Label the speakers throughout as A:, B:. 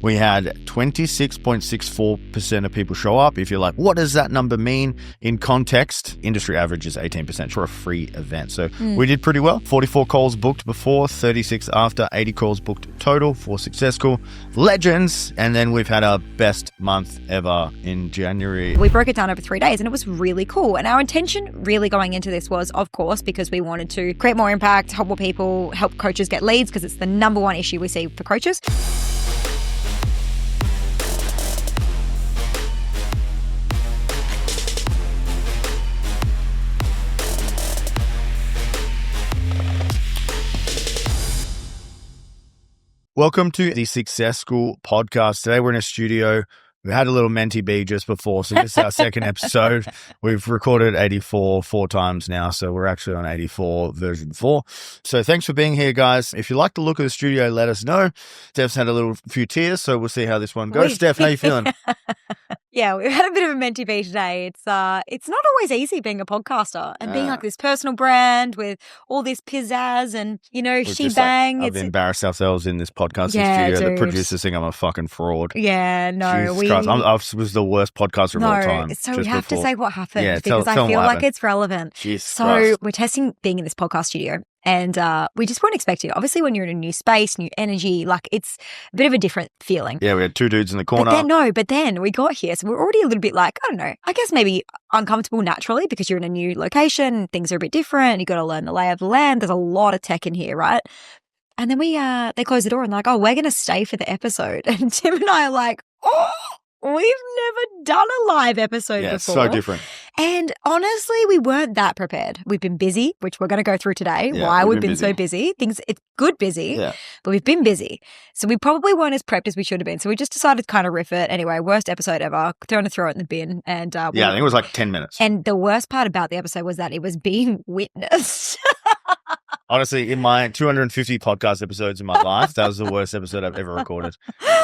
A: We had 26.64% of people show up. If you're like, what does that number mean in context? Industry average is 18% for a free event. So we did pretty well. 44 calls booked before, 36 after, 80 calls booked total for Success Call. Legends. And then we've had our best month ever in January.
B: We broke it down over 3 days and it was really cool. And our intention really going into this was, of course, because we wanted to create more impact, help more people, help coaches get leads, because it's the number one issue we see for coaches.
A: Welcome to the Success School podcast. Today we're in a studio. We had a little mentee bee just before, so this is our second episode. We've recorded 84 four times now, so we're actually on 84 version 4. So thanks for being here, guys. If you like the look of the studio, let us know. Steph's had a few tears, so we'll see how this one goes. Steph, how you feeling?
B: Yeah, we've had a bit of a mentee bee today. It's not always easy being a podcaster and being like this personal brand with all this pizzazz and, shebang.
A: I've embarrassed ourselves in this podcast studio. Dude. The producers think I'm a fucking fraud.
B: Yeah, no.
A: I was the worst podcaster of all time.
B: So we have to say what happened
A: because
B: I feel like it's relevant.
A: Jesus
B: Christ. We're testing being in this podcast studio. And we just weren't expecting it. Obviously, when you're in a new space, new energy, like it's a bit of a different feeling.
A: Yeah, we had two dudes in the corner.
B: But then we got here. So we're already a little bit like, I don't know, I guess maybe uncomfortable naturally because you're in a new location. Things are a bit different. You got to learn the lay of the land. There's a lot of tech in here, right? And then they close the door and they're like, oh, we're going to stay for the episode. And Tim and I are like, oh, we've never done a live episode before.
A: So different.
B: And honestly, we weren't that prepared. We've been busy, which we're going to go through today, why we've been so busy. It's good busy, but we've been busy. So we probably weren't as prepped as we should have been. So we just decided to kind of riff it. Anyway, worst episode ever. Throw it in the bin. And
A: I think it was like 10 minutes.
B: And the worst part about the episode was that it was being witnessed.
A: Honestly, in my 250 podcast episodes in my life, that was the worst episode I've ever recorded.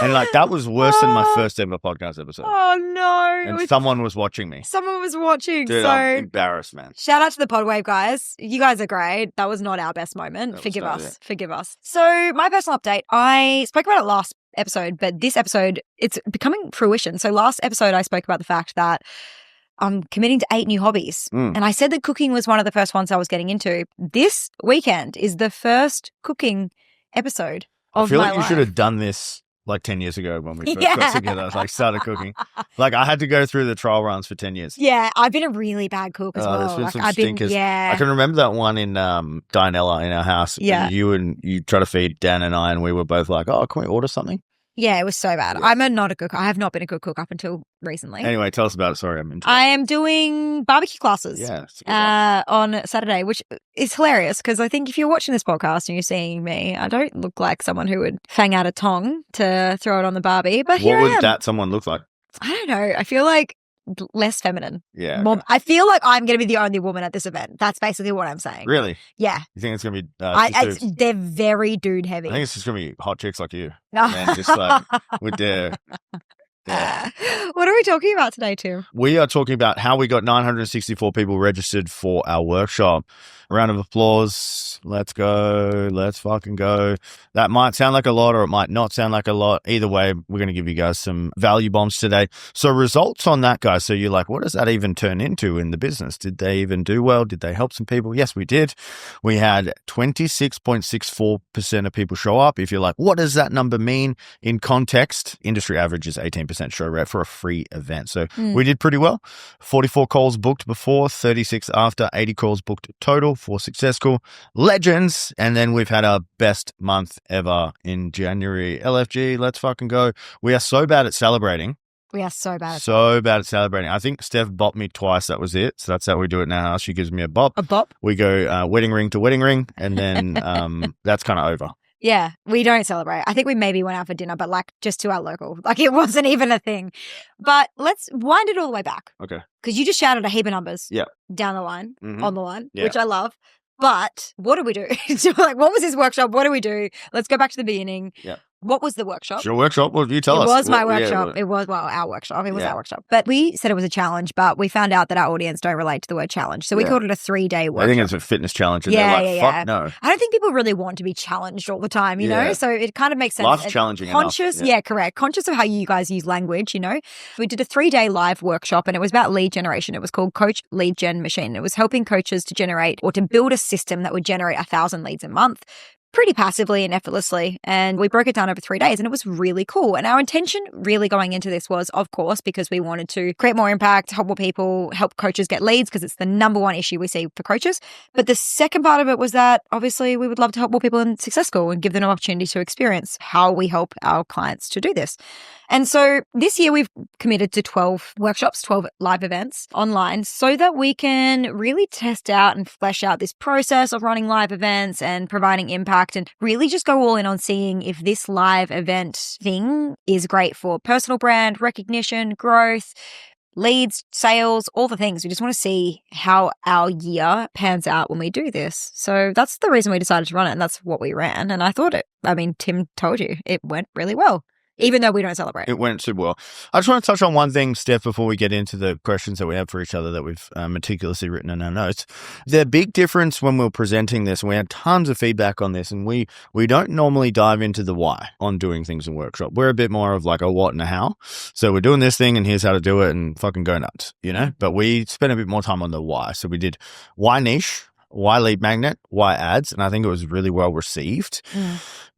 A: And that was worse than my first ever podcast episode.
B: Oh, no.
A: And someone was watching me.
B: Someone was watching.
A: Dude,
B: so
A: I'm embarrassed, man.
B: Shout out to the Podwave guys. You guys are great. That was not our best moment. Forgive us. So my personal update, I spoke about it last episode, but this episode, it's becoming fruition. So last episode, I spoke about the fact that I'm committing to 8 new hobbies. And I said that cooking was one of the first ones I was getting into. This weekend is the first cooking episode of my life.
A: I feel like you should have done this like 10 years ago when we first got together. Started cooking. I had to go through the trial runs for 10 years.
B: Yeah, I've been a really bad cook as well.
A: There's been some stinkers. I can remember that one in Dinella in our house.
B: Yeah.
A: You try to feed Dan and I, and we were both like, oh, can we order something?
B: Yeah, it was so bad. I'm not a cook. I have not been a good cook up until recently.
A: Anyway, tell us about it. Sorry,
B: I am doing barbecue classes on Saturday, which is hilarious because I think if you're watching this podcast and you're seeing me, I don't look like someone who would fang out a tong to throw it on the barbie. But here I am.
A: What would that someone look like?
B: I don't know. I feel like less feminine.
A: Yeah.
B: More, I feel like I'm going to be the only woman at this event. That's basically what I'm saying.
A: Really?
B: Yeah.
A: You think it's going to be
B: they're very dude heavy.
A: I think it's just going to be hot chicks like you.
B: No.
A: And just with their...
B: What are we talking about today, Tim?
A: We are talking about how we got 964 people registered for our workshop. A round of applause. Let's go. Let's fucking go. That might sound like a lot or it might not sound like a lot. Either way, we're going to give you guys some value bombs today. So results on that, guys. So you're like, what does that even turn into in the business? Did they even do well? Did they help some people? Yes, we did. We had 26.64% of people show up. If you're like, what does that number mean in context? Industry average is 18% show rate for a free event. So we did pretty well. 44 calls booked before, 36 after, 80 calls booked total for Success Call. Legends. And then we've had our best month ever in January. LFG, let's fucking go. We are so bad at celebrating.
B: We are so bad.
A: So bad at celebrating. I think Steph bopped me twice. That was it. So that's how we do it in our house. She gives me a bop.
B: A bop?
A: We go wedding ring to wedding ring. And then that's kind of over.
B: Yeah, we don't celebrate. I think we maybe went out for dinner, but just to our local. It wasn't even a thing. But let's wind it all the way back.
A: Okay.
B: Because you just shouted a heap of numbers down the line, on the line, which I love. But what do we do? What was this workshop? What do we do? Let's go back to the beginning.
A: Yeah.
B: What was the workshop?
A: It's your workshop. Well, you tell
B: It
A: us.
B: was my
A: Well, yeah,
B: workshop.
A: well,
B: It was, well, our workshop. It was
A: Yeah.
B: our workshop. But we said it was a challenge, but we found out that our audience don't relate to the word challenge. So we
A: Yeah.
B: called it a 3-day workshop.
A: I think it's a fitness challenge, and
B: Yeah,
A: they're like,
B: yeah,
A: fuck
B: yeah.
A: no.
B: I don't think people really want to be challenged all the time, you know?
A: Yeah.
B: So it kind of makes sense.
A: Life's
B: And
A: challenging
B: conscious,
A: enough.
B: yeah, correct. Conscious of how you guys use language, you know? We did a 3-day live workshop and it was about lead generation. It was called Coach Lead Gen Machine. It was helping coaches to generate or to build a system that would generate 1,000 leads a month pretty passively and effortlessly. And we broke it down over 3 days and it was really cool. And our intention really going into this was, of course, because we wanted to create more impact, help more people, help coaches get leads, because it's the number one issue we see for coaches. But the second part of it was that obviously we would love to help more people in Success School and give them an opportunity to experience how we help our clients to do this. And so this year we've committed to 12 workshops, 12 live events online so that we can really test out and flesh out this process of running live events and providing impact and really just go all in on seeing if this live event thing is great for personal brand, recognition, growth, leads, sales, all the things. We just want to see how our year pans out when we do this. So that's the reason we decided to run it and that's what we ran. And I thought Tim told you, it went really well. Even though we don't celebrate.
A: It went super well. I just want to touch on one thing, Steph, before we get into the questions that we have for each other that we've meticulously written in our notes. The big difference when we were presenting this, and we had tons of feedback on this, and we don't normally dive into the why on doing things in workshop. We're a bit more of like a what and a how. So we're doing this thing and here's how to do it and fucking go nuts, you know? But we spent a bit more time on the why. So we did why niche, why lead magnet, why ads, and I think it was really well received.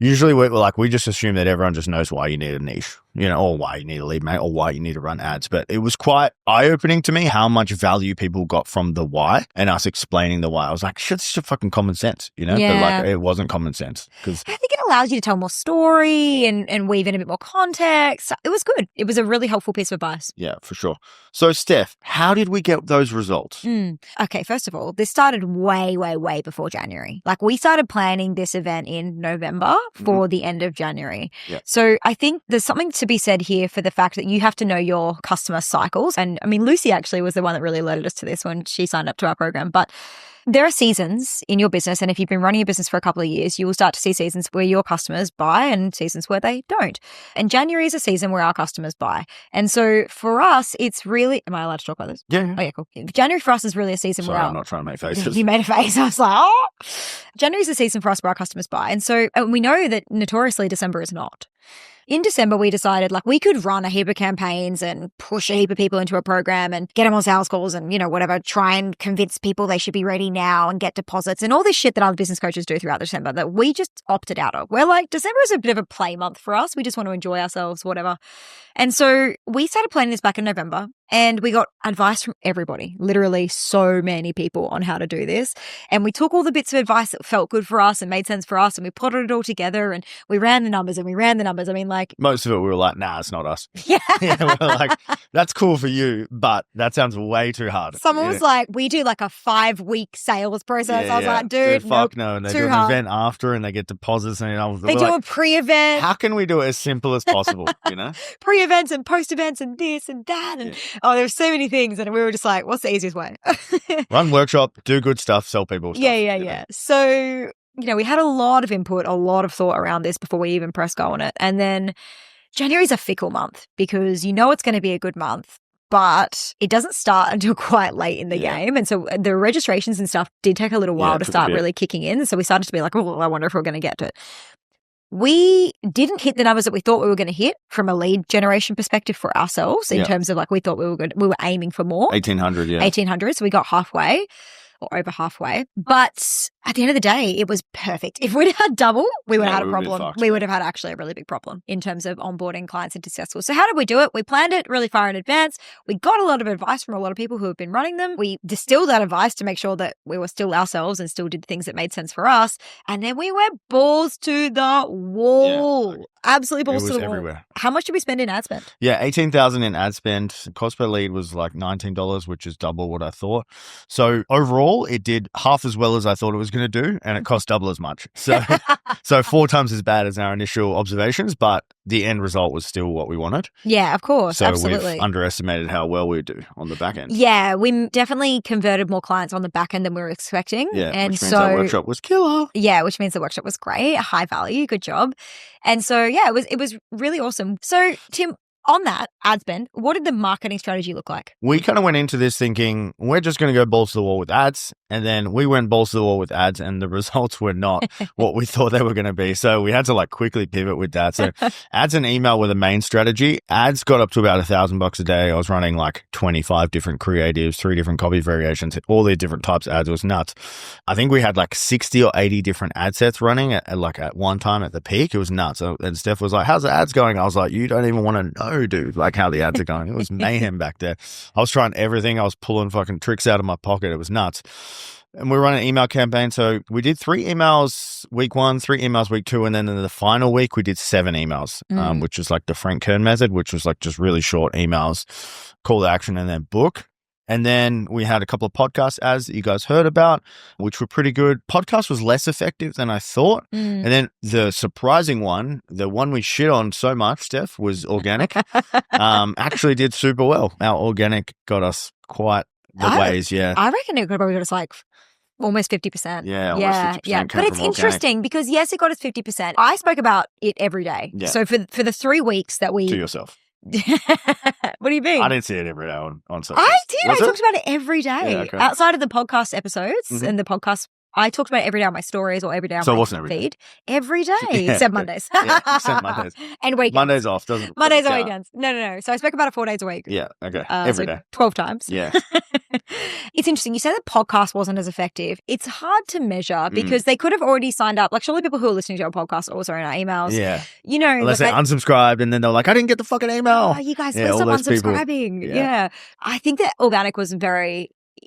A: Usually we just assume that everyone just knows why you need a niche, you know, or why you need a lead magnet or why you need to run ads. But it was quite eye-opening to me how much value people got from the why and us explaining the why. I was like, shit, this is just fucking common sense, you know?
B: Yeah.
A: But like it wasn't common sense because
B: I think it allows you to tell more story and weave in a bit more context. It was good. It was a really helpful piece of advice.
A: yeah, for sure. So Steph, how did we get those results?
B: Okay, first of all, this started way, way, way before January. Like we started planning this event in November for the end of January.
A: Yeah.
B: So I think there's something to be said here for the fact that you have to know your customer cycles. And I mean, Lucy actually was the one that really alerted us to this when she signed up to our program. But there are seasons in your business, and if you've been running your business for a couple of years, you will start to see seasons where your customers buy and seasons where they don't. And January is a season where our customers buy. And so for us, it's really, am I allowed to talk about this?
A: Yeah.
B: Oh, yeah, cool. January for us is really a season
A: Sorry,
B: where
A: I'm not trying to make faces.
B: You made a face. I was like, oh. January is a season for us where our customers buy. And so we know that notoriously December is not. In December, we decided like we could run a heap of campaigns and push a heap of people into a program and get them on sales calls and, you know, whatever, try and convince people they should be ready now and get deposits and all this shit that other business coaches do throughout December that we just opted out of. We're like, December is a bit of a play month for us. We just want to enjoy ourselves, whatever. And so we started planning this back in November and we got advice from everybody, literally so many people on how to do this. And we took all the bits of advice that felt good for us and made sense for us and we plotted it all together and we ran the numbers. I mean, like,
A: most of it, we were like, nah, it's not us.
B: Yeah.
A: Yeah, we're like, that's cool for you, but that sounds way too hard.
B: Someone was like, we do like a 5-week sales process. I was like, dude,
A: fuck
B: nope,
A: no. And they
B: too
A: do an
B: hard.
A: event after and they get deposits and
B: They do a pre-event.
A: how can we do it as simple as possible, you know?
B: Pre-events and post-events and this and that. And there's so many things. And we were just like, what's the easiest way?
A: Run workshop, do good stuff, sell people stuff.
B: Yeah. So, you know, we had a lot of input, a lot of thought around this before we even press go on it. And then January's a fickle month because you know it's going to be a good month, but it doesn't start until quite late in the game. And so the registrations and stuff did take a little while to start really kicking in. So we started to be like, oh, I wonder if we're going to get to it. We didn't hit the numbers that we thought we were going to hit from a lead generation perspective for ourselves in terms of like we thought we were aiming for more.
A: 1,800, yeah.
B: 1,800. So we got halfway or over halfway. But at the end of the day, it was perfect. If we'd had double, we would have had a problem. We would have had actually a really big problem in terms of onboarding clients into Successful. So how did we do it? We planned it really far in advance. We got a lot of advice from a lot of people who have been running them. We distilled that advice to make sure that we were still ourselves and still did things that made sense for us. And then we went balls to the wall. Yeah. Absolutely balls to the wall. Everywhere. How much did we spend in ad spend?
A: Yeah, $18,000 in ad spend. Cost per lead was like $19, which is double what I thought. So overall, it did half as well as I thought it was was going to do, and it cost double as much. So, so 4 times as bad as our initial observations, but the end result was still what we wanted.
B: Yeah, of course.
A: So
B: Absolutely.
A: we've underestimated how well we do on the back end.
B: Yeah, we definitely converted more clients on the back end than we were expecting.
A: Yeah,
B: and
A: which means our workshop was killer.
B: Yeah, which means the workshop was great, high value, good job. And so, yeah, it was really awesome. So, Tim, on that ad spend, what did the marketing strategy look like?
A: We kind of went into this thinking we're just going to go balls to the wall with ads. And then we went balls to the wall with ads and the results were not what we thought they were going to be. So we had to like quickly pivot with that. So ads and email were the main strategy. Ads got up to about $1,000 a day. I was running like 25 different creatives, 3 different copy variations, all these different types of ads. It was nuts. I think we had like 60 or 80 different ad sets running at one time at the peak. It was nuts. And Steph was like, how's the ads going? I was like, you don't even want to know, dude, like how the ads are going. It was mayhem back there. I was trying everything. I was pulling fucking tricks out of my pocket. It was nuts. And we're running an email campaign. So we did 3 emails week 1, 3 emails week 2. And then in the final week, we did 7 emails, which was like the Frank Kern method, which was like just really short emails, call to action, and then book. And then we had a couple of podcast ads that you guys heard about, which were pretty good. Podcast was less effective than I thought. And then the surprising one, the one we shit on so much, Steph, was organic. Actually did super well. Our organic got us quite the ways, yeah.
B: I reckon it probably got us like almost 50%.
A: Yeah, almost 50%
B: yeah. But it's interesting because, yes, it got us 50%. I spoke about it every day.
A: Yeah.
B: So for the 3 weeks that we...
A: To yourself.
B: What do you mean?
A: I didn't see it every day on social.
B: I did. I talked about it every day.
A: Yeah, okay.
B: Outside of the podcast episodes and the podcast, I talked about it every day on my stories or every day on my feed. Every day, except Mondays.
A: Except Mondays.
B: And weekends.
A: Mondays off, doesn't
B: Mondays
A: count.
B: and weekends. No. So I spoke about it 4 days a week.
A: Yeah, okay. Every day.
B: 12 times.
A: Yeah.
B: It's interesting. You said that podcast wasn't as effective. It's hard to measure because they could have already signed up. Like, surely people who are listening to our podcast are also in our emails.
A: Yeah.
B: You know.
A: Unless they unsubscribed and then they're like, I didn't get the fucking email.
B: Oh, you guys, please stop unsubscribing. Yeah. I think that organic was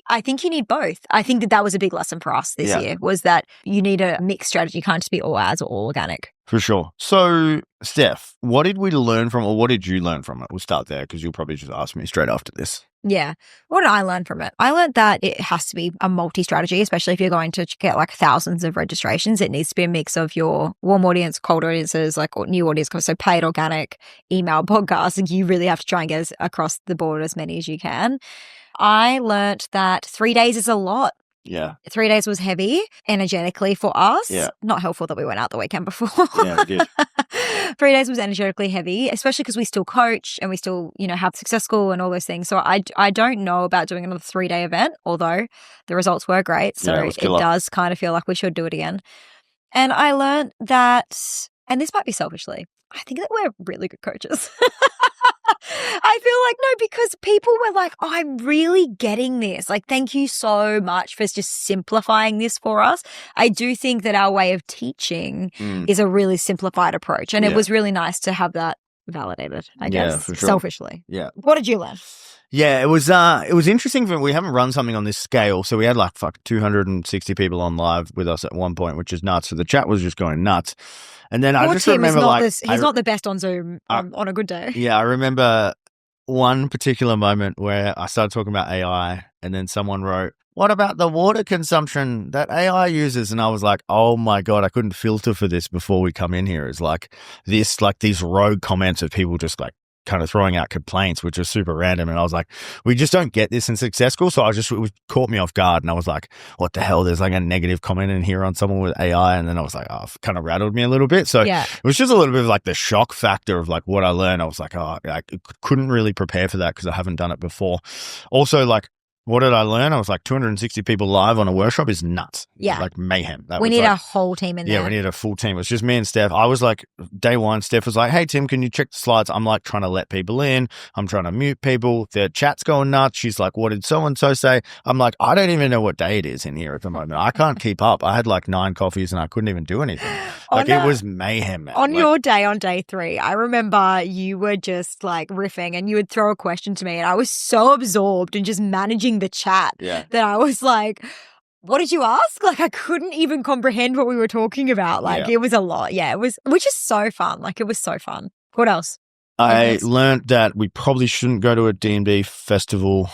B: I think you need both. I think that was a big lesson for us this year, was that you need a mixed strategy. You can't just be all ads or all organic.
A: For sure. So, Steph, what did we learn from, or what did you learn from it? We'll start there because you'll probably just ask me straight after this.
B: Yeah. What did I learn from it? I learned that it has to be a multi-strategy, especially if you're going to get like thousands of registrations. It needs to be a mix of your warm audience, cold audiences, like new audience, so paid, organic, email, podcast. And you really have to try and get across the board as many as you can. I learned that 3 days is a lot.
A: Yeah.
B: 3 days was heavy energetically for us.
A: Yeah.
B: Not helpful that we went out the weekend before.
A: Yeah, we did.
B: 3 days was energetically heavy, especially because we still coach and we still, have Success School and all those things. So I don't know about doing another 3-day event, although the results were great. So it does kind of feel like we should do it again. And I learned that, and this might be selfishly, I think that we're really good coaches. I feel like, no, because people were like, oh, I'm really getting this. Like, thank you so much for just simplifying this for us. I do think that our way of teaching is a really simplified approach. And it was really nice to have that validated, I guess,
A: for sure.
B: Selfishly.
A: Yeah.
B: What did you learn?
A: Yeah, it was interesting. We haven't run something on this scale. So we had like 260 people on live with us at one point, which is nuts. So the chat was just going nuts. And then I just remember
B: he's not the best on Zoom on a good day.
A: Yeah, I remember one particular moment where I started talking about AI and then someone wrote, what about the water consumption that AI uses? And I was like, oh my God, I couldn't filter for this before we come in here. It's like these rogue comments of people just like kind of throwing out complaints, which is super random. And I was like, we just don't get this in Success School. So it caught me off guard. And I was like, what the hell? There's like a negative comment in here on someone with AI. And then I was like, it kind of rattled me a little bit. So it was just a little bit of like the shock factor of like what I learned. I was like, I couldn't really prepare for that because I haven't done it before. Also, like, what did I learn? I was like 260 people live on a workshop is nuts.
B: Yeah.
A: Like mayhem.
B: We need a whole team in there.
A: Yeah, we need a full team. It was just me and Steph. I was like, day one, Steph was like, hey, Tim, can you check the slides? I'm like trying to let people in. I'm trying to mute people. Their chat's going nuts. She's like, what did so-and-so say? I'm like, I don't even know what day it is in here at the moment. I can't keep up. I had like 9 coffees and I couldn't even do anything. Like it was mayhem, man.
B: On your day, on day 3, I remember you were just like riffing and you would throw a question to me and I was so absorbed in just managing the chat.
A: Yeah.
B: That I was like, what did you ask? Like, I couldn't even comprehend what we were talking about. Like, It was a lot. Yeah, it was, which is so fun. Like, it was so fun. What else?
A: I learned that we probably shouldn't go to a D&D festival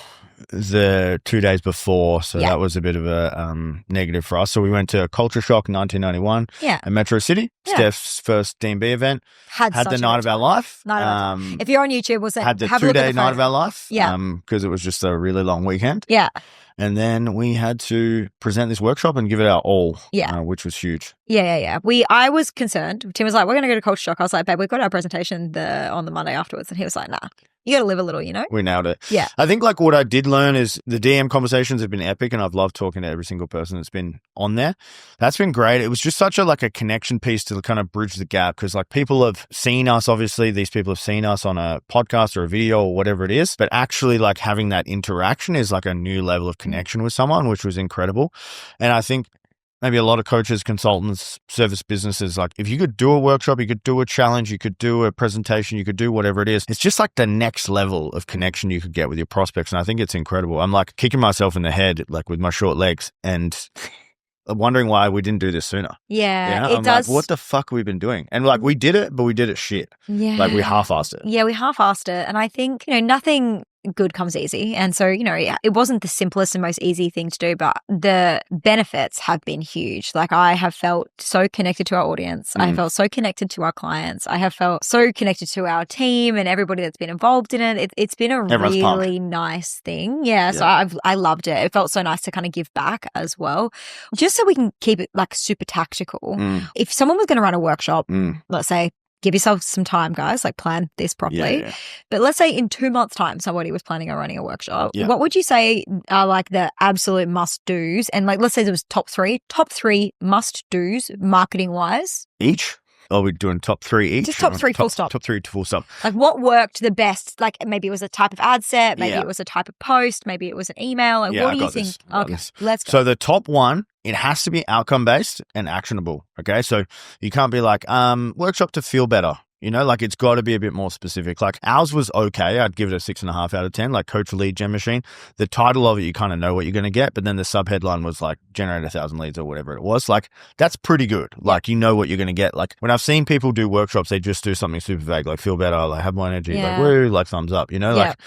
A: the 2 days before, so
B: Yeah.
A: that was a bit of a negative for us. So we went to Culture Shock 1991
B: Yeah.
A: at Metro City.
B: Yeah.
A: Steph's first D&B event. Had
B: such
A: the
B: a
A: night
B: great
A: of our
B: time.
A: life.
B: Night of our time. If you're on YouTube, we'll say
A: had the
B: have a look at
A: 2-day
B: the
A: night of
B: photo.
A: our life.
B: Yeah.
A: Because it was just a really long weekend.
B: Yeah.
A: And then we had to present this workshop and give it our all.
B: Yeah.
A: Which was huge.
B: Yeah. I was concerned. Tim was like, we're going to go to Culture Shock. I was like, babe, we've got our presentation on the Monday afterwards. And he was like, nah, you got to live a little, you know?
A: We nailed it.
B: Yeah.
A: I think like what I did learn is the DM conversations have been epic, and I've loved talking to every single person that's been on there. That's been great. It was just such a connection piece to kind of bridge the gap, because like people have seen us, obviously these people have seen us on a podcast or a video or whatever it is, but actually like having that interaction is like a new level of connection with someone, which was incredible. And I think maybe a lot of coaches, consultants, service businesses, like if you could do a workshop, you could do a challenge, you could do a presentation, you could do whatever it is. It's just like the next level of connection you could get with your prospects. And I think it's incredible. I'm like kicking myself in the head, like with my short legs, and wondering why we didn't do this sooner.
B: Yeah.
A: I'm like, what the fuck have we been doing? And like we did it, but we did it shit.
B: Yeah.
A: Like we half-assed it.
B: Yeah, we half-assed it. And I think, nothing good comes easy. And so, it wasn't the simplest and most easy thing to do, but the benefits have been huge. Like I have felt so connected to our audience. I felt so connected to our clients. I have felt so connected to our team and everybody that's been involved in it. It's been a really nice thing. Yeah. So I loved it. It felt so nice to kind of give back as well, just so we can keep it like super tactical. If someone was going to run a workshop, let's say, give yourself some time, guys, like plan this properly. Yeah. But let's say in 2 months' time, somebody was planning on running a workshop. Yeah. What would you say are like the absolute must-dos? And like, let's say there was top three must-dos marketing-wise.
A: Each? Are we doing top 3 each?
B: Just top 3 full stop.
A: Top 3 to full stop.
B: Like what worked the best? Like maybe it was a type of ad set, maybe it was a type of post, maybe it was an email. Like what do you think? Okay, let's go.
A: So the top one, it has to be outcome-based and actionable, okay? So you can't be like, workshop to feel better. Like it's got to be a bit more specific. Like ours was okay. I'd give it a 6.5 out of 10, like Coach Lead Gen Machine. The title of it, you kind of know what you're going to get, but then the subheadline was like generate 1,000 leads or whatever it was. Like that's pretty good. Like you know what you're going to get. Like when I've seen people do workshops, they just do something super vague, like feel better, like have more energy, like woo, like thumbs up, like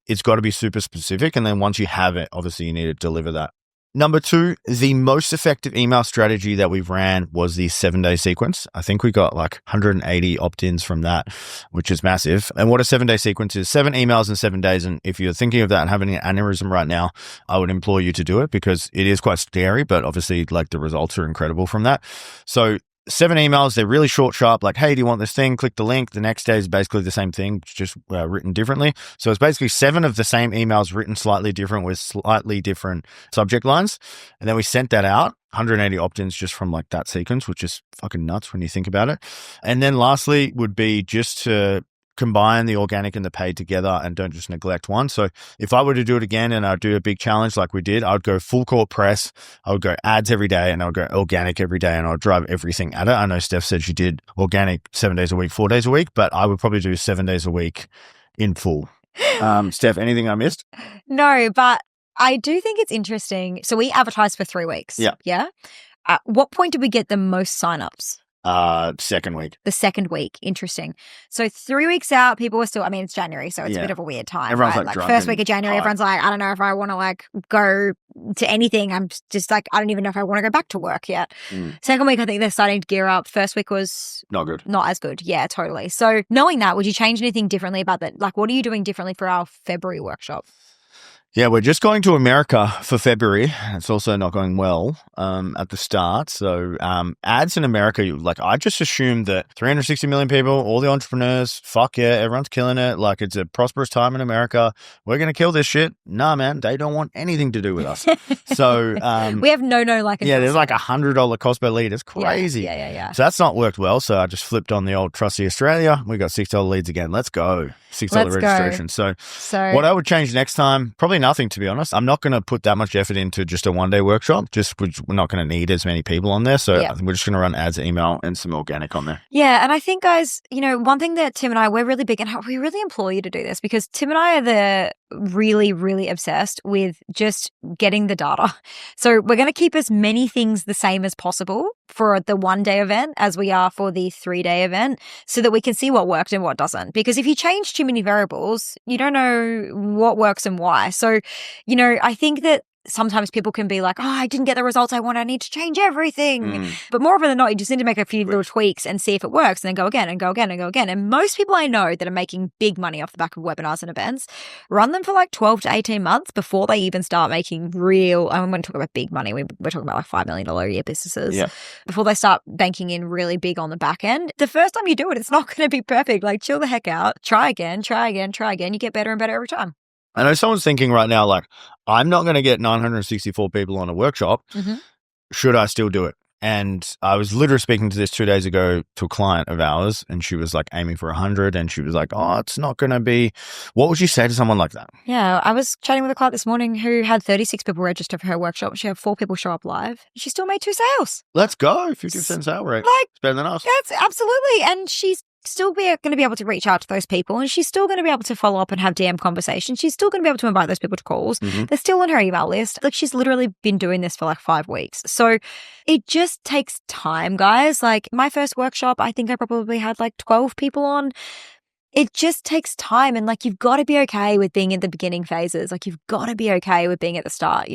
A: it's got to be super specific. And then once you have it, obviously you need to deliver that. Number 2, the most effective email strategy that we've ran was the 7-day sequence. I think we got like 180 opt-ins from that, which is massive. And what a 7-day sequence is, 7 emails in 7 days. And if you're thinking of that and having an aneurysm right now, I would implore you to do it because it is quite scary, but obviously like the results are incredible from that. So 7 emails, they're really short, sharp, like, hey, do you want this thing? Click the link. The next day is basically the same thing, just written differently. So it's basically 7 of the same emails written slightly different with slightly different subject lines. And then we sent that out, 180 opt-ins just from like that sequence, which is fucking nuts when you think about it. And then lastly would be just to combine the organic and the paid together and don't just neglect one. So if I were to do it again and I'd do a big challenge like we did, I would go full court press, I would go ads every day, and I would go organic every day, and I would drive everything at it. I know Steph said she did organic 7 days a week, 4 days a week, but I would probably do 7 days a week in full. Steph, anything I missed?
B: No, but I do think it's interesting. So we advertised for 3 weeks.
A: Yeah.
B: Yeah. At what point did we get the most signups?
A: Second week.
B: The second week. Interesting. So 3 weeks out, people were still, it's January, so it's a bit of a weird time.
A: Everyone's
B: right?
A: like
B: first week of January, everyone's like, I don't know if I want to like go to anything. I'm just like, I don't even know if I want to go back to work yet. Second week, I think they're starting to gear up. First week was
A: not good.
B: Not as good. Yeah, totally. So knowing that, would you change anything differently about that? Like, what are you doing differently for our February workshop?
A: Yeah, we're just going to America for February. It's also not going well at the start. So ads in America, like I just assumed that 360 million people, all the entrepreneurs, fuck yeah, everyone's killing it. Like it's a prosperous time in America. We're going to kill this shit. Nah, man, they don't want anything to do with us. So
B: we have no like.
A: Yeah, there's like $100 cost per lead. It's crazy.
B: Yeah.
A: So that's not worked well. So I just flipped on the old trusty Australia. We got $6 leads again. Let's go. $6 registration. So what I would change next time, probably nothing, to be honest. I'm not going to put that much effort into just a 1-day workshop. We're not going to need as many people on there. So I think we're just going to run ads, email, and some organic on there.
B: Yeah. And I think, guys, one thing that Tim and I, we're really big, and we really implore you to do this because Tim and I are really, really obsessed with just getting the data. So we're going to keep as many things the same as possible for the 1-day event as we are for the 3-day event so that we can see what worked and what doesn't. Because if you change too many variables, you don't know what works and why. So, I think that sometimes people can be like, oh, I didn't get the results I want. I need to change everything. But more often than not, you just need to make a few little tweaks and see if it works and then go again and go again and go again. And most people I know that are making big money off the back of webinars and events run them for like 12 to 18 months before they even start making real, I'm going to talk about big money. We're talking about like $5 million a year businesses.
A: Yeah.
B: Before they start banking in really big on the back end. The first time you do it, it's not going to be perfect. Like chill the heck out. Try again, try again, try again. You get better and better every time.
A: I know someone's thinking right now, like, I'm not going to get 964 people on a workshop. Should I still do it? And I was literally speaking to this 2 days ago to a client of ours, and she was like aiming for 100, and she was like, oh, it's not going to be. What would you say to someone like that?
B: Yeah, I was chatting with a client this morning who had 36 people register for her workshop. She had 4 people show up live. She still made 2 sales.
A: Let's go. 50% sale rate.
B: Like,
A: it's better than us.
B: That's absolutely. And she's still going to be able to reach out to those people, and she's still going to be able to follow up and have DM conversations. She's still going to be able to invite those people to calls. They're still on her email list. Like, she's literally been doing this for like 5 weeks. So it just takes time, guys. Like my first workshop, I think I probably had like 12 people on. It just takes time. And like, you've got to be okay with being in the beginning phases. Like, you've got to be okay with being at the start,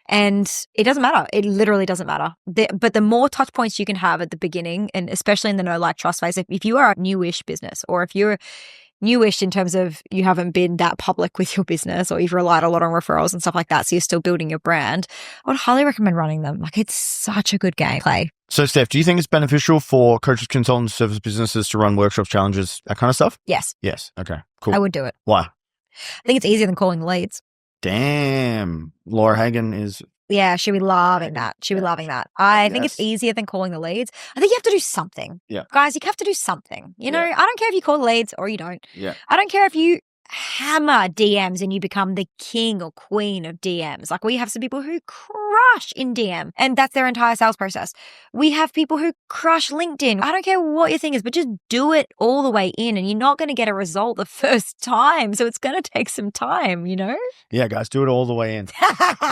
B: And it doesn't matter. It literally doesn't matter. But the more touch points you can have at the beginning, and especially in the know, like, trust phase, if you are a newish business, or if you're newish in terms of you haven't been that public with your business, or you've relied a lot on referrals and stuff like that, so you're still building your brand, I would highly recommend running them. Like, it's such a good gameplay.
A: So, Steph, do you think it's beneficial for coaches, consultants, service businesses to run workshops, challenges, that kind of stuff?
B: Yes.
A: Yes. Okay, cool.
B: I would do it.
A: Why?
B: I think it's easier than calling the leads.
A: Damn. Laura Hagen is...
B: Yeah, she'll be loving that. She'll be loving that. I think it's easier than calling the leads. I think you have to do something.
A: Yeah.
B: Guys, you have to do something. I don't care if you call the leads or you don't.
A: Yeah.
B: I don't care if you hammer DMs and you become the king or queen of DMs. Like, we have some people who crush in DM, and that's their entire sales process. We have people who crush LinkedIn. I don't care what your thing is, but just do it all the way in, and you're not going to get a result the first time. So it's going to take some time,
A: Yeah, guys, do it all the way in.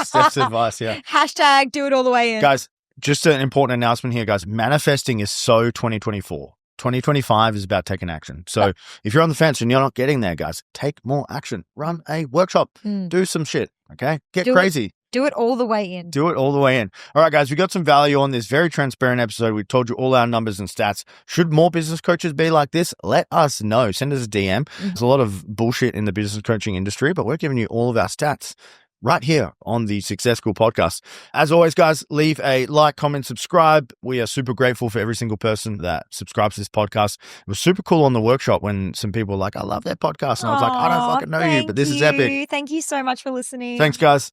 A: Steph's advice, yeah.
B: Hashtag do it all the way in.
A: Guys, just an important announcement here, guys. Manifesting is so 2024. 2025 is about taking action. So if you're on the fence and you're not getting there, guys, take more action. Run a workshop. Do some shit, okay? Get crazy.
B: Do it all the way in.
A: Do it all the way in. All right, guys, we got some value on this very transparent episode. We told you all our numbers and stats. Should more business coaches be like this? Let us know. Send us a DM. There's a lot of bullshit in the business coaching industry, but we're giving you all of our stats right here on the Success School podcast. As always, guys, leave a like, comment, subscribe. We are super grateful for every single person that subscribes to this podcast. It was super cool on the workshop when some people were like, I love their podcast. And I was like, I don't fucking know you, but this is epic.
B: Thank you so much for listening.
A: Thanks, guys.